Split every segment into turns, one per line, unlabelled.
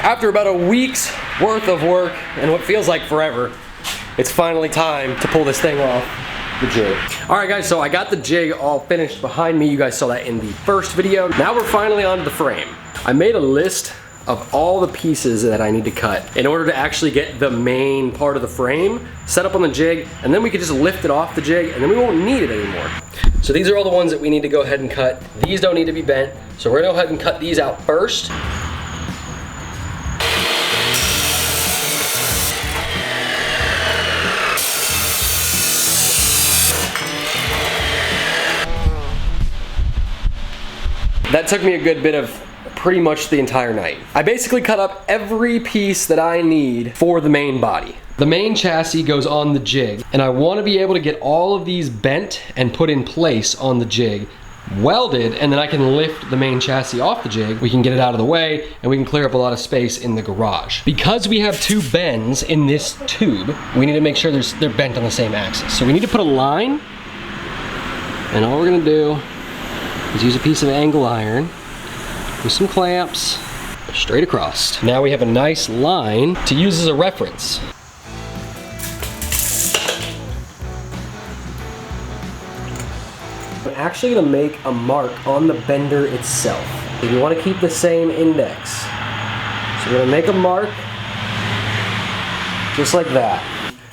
After about a week's worth of work and what feels like forever, it's finally time to pull this thing off the jig. All right guys, so I got the jig all finished behind me. You guys saw that in the first video. Now we're finally on the frame. I made a list of all the pieces that I need to cut in order to actually get the main part of the frame set up on the jig, and then we could just lift it off the jig and then we won't need it anymore. So these are all the ones that we need to go ahead and cut. These don't need to be bent, so we're gonna go ahead and cut these out first. That took me a good bit of pretty much the entire night. I basically cut up every piece that I need for the main body. The main chassis goes on the jig, and I want to be able to get all of these bent and put in place on the jig, welded, and then I can lift the main chassis off the jig. We can get it out of the way, and we can clear up a lot of space in the garage. Because we have two bends in this tube, we need to make sure they're bent on the same axis. So we need to put a line, and all we're gonna do is use a piece of angle iron with some clamps straight across. Now we have a nice line to use as a reference. I'm actually gonna make a mark on the bender itself. And you wanna keep the same index. So we're gonna make a mark just like that.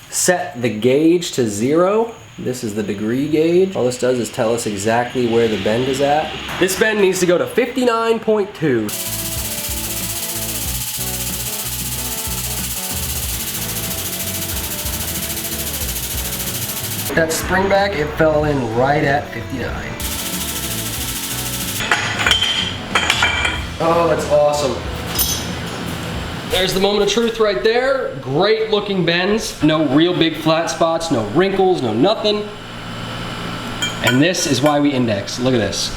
Set the gauge to 0. This is the degree gauge. All this does is tell us exactly where the bend is at. This bend needs to go to 59.2. That spring back, it fell in right at 59. Oh, that's awesome. There's the moment of truth right there. Great looking bends. No real big flat spots, no wrinkles, no nothing. And this is why we index. Look at this.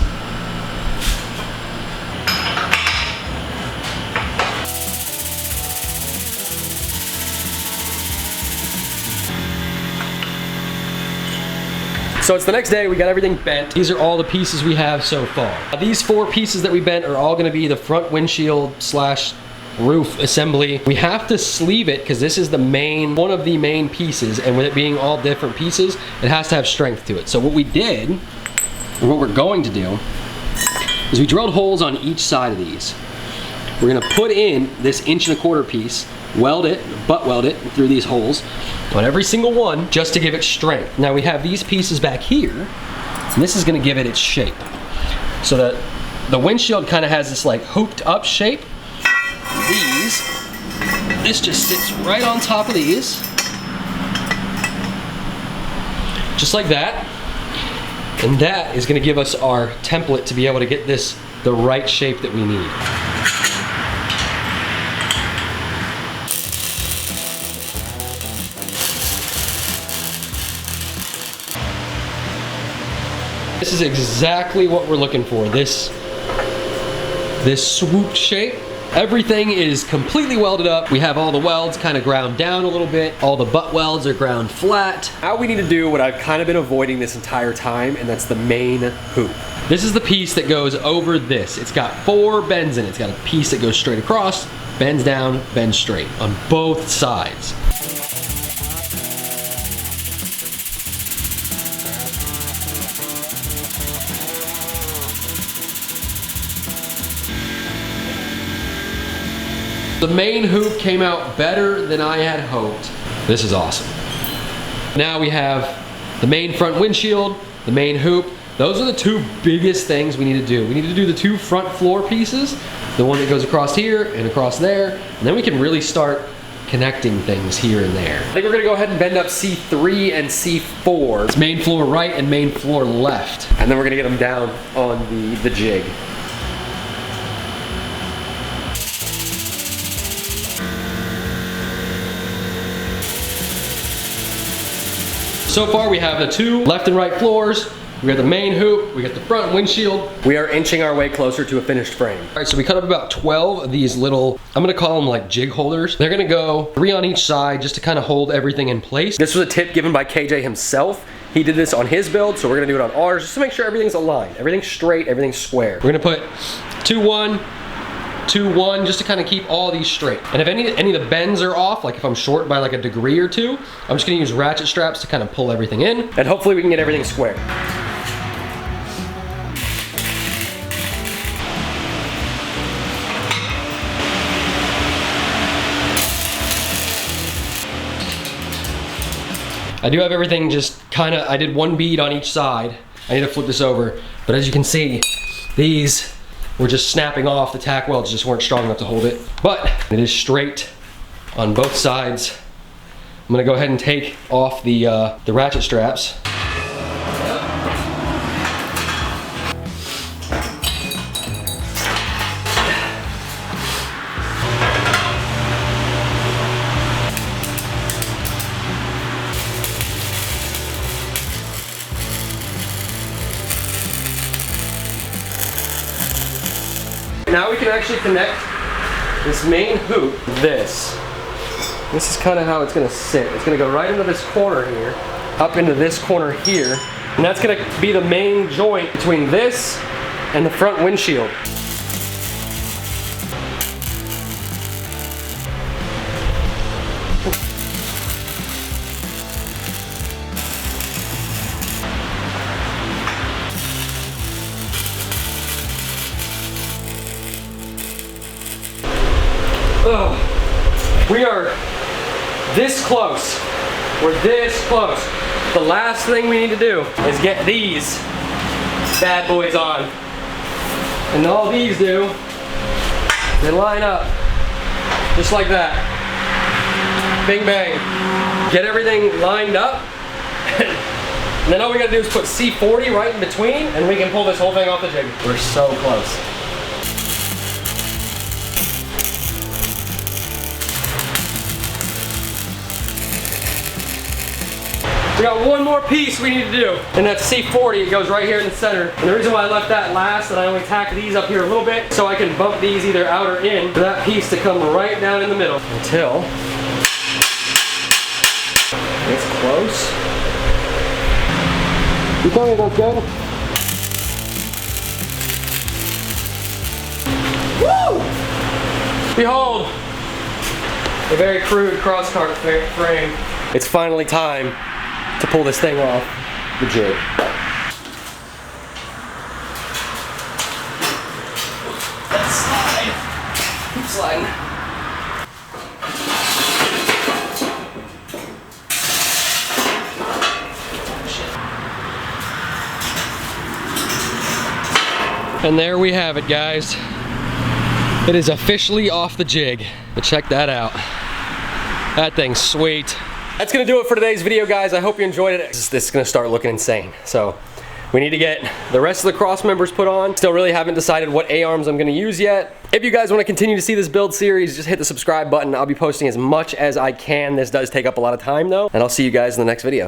So it's the next day, we got everything bent. These are all the pieces we have so far. These 4 pieces that we bent are all gonna be the front windshield / roof assembly. We have to sleeve it because this is the main, one of the main pieces, and with it being all different pieces, it has to have strength to it. So what we did, or what we're going to do, is we drilled holes on each side of these. We're gonna put in this 1¼ inch piece, weld it, butt weld it through these holes on every single one, just to give it strength. Now we have these pieces back here, and this is gonna give it its shape. So that the windshield kind of has this like hooped up shape. This just sits right on top of these, just like that, and that is going to give us our template to be able to get this the right shape that we need. This is exactly what we're looking for, this swoop shape. Everything is completely welded up. We have all the welds kind of ground down a little bit. All the butt welds are ground flat. Now we need to do what I've kind of been avoiding this entire time, and that's the main hoop. This is the piece that goes over this. It's got 4 bends in it. It's got a piece that goes straight across, bends down, bends straight on both sides. The main hoop came out better than I had hoped. This is awesome. Now we have the main front windshield, the main hoop. Those are the 2 biggest things we need to do. We need to do the 2 front floor pieces, the one that goes across here and across there, and then we can really start connecting things here and there. I think we're gonna go ahead and bend up C3 and C4. It's main floor right and main floor left. And then we're gonna get them down on the jig. So far we have the 2 left and right floors. We got the main hoop, we got the front windshield. We are inching our way closer to a finished frame. All right, so we cut up about 12 of these little, I'm gonna call them like jig holders. They're gonna go 3 on each side just to kind of hold everything in place. This was a tip given by KJ himself. He did this on his build, so we're gonna do it on ours just to make sure everything's aligned, everything's straight, everything's square. We're gonna put 2, 1, 2, 1, just to kind of keep all these straight. And if any of the bends are off, like if I'm short by like a degree or 2, I'm just gonna use ratchet straps to kind of pull everything in, and hopefully we can get everything square. I do have everything just kind of, I did 1 bead on each side. I need to flip this over, but as you can see, these were just snapping off. The tack welds just weren't strong enough to hold it. But it is straight on both sides. I'm gonna go ahead and take off the ratchet straps. Now we can actually connect this main hoop, this. This is kind of how it's gonna sit. It's gonna go right into this corner here, up into this corner here, and that's gonna be the main joint between this and the front windshield. Ugh. We are this close. We're this close. The last thing we need to do is get these bad boys on. And all these do, they line up just like that. Bing bang. Get everything lined up. And then all we gotta do is put C40 right in between and we can pull this whole thing off the jig. We're so close. We got one more piece we need to do, and that's C40. It goes right here in the center. And the reason why I left that last, and I only tacked these up here a little bit, so I can bump these either out or in for that piece to come right down in the middle until it's close. You tell me that's good? Woo! Behold, a very crude crosskart frame. It's finally time to pull this thing off the jig. Let's slide. Keep sliding. And there we have it, guys. It is officially off the jig. But check that out. That thing's sweet. That's gonna do it for today's video, guys. I hope you enjoyed it. This is gonna start looking insane. So we need to get the rest of the cross members put on. Still really haven't decided what A-arms I'm gonna use yet. If you guys wanna continue to see this build series, just hit the subscribe button. I'll be posting as much as I can. This does take up a lot of time though. And I'll see you guys in the next video.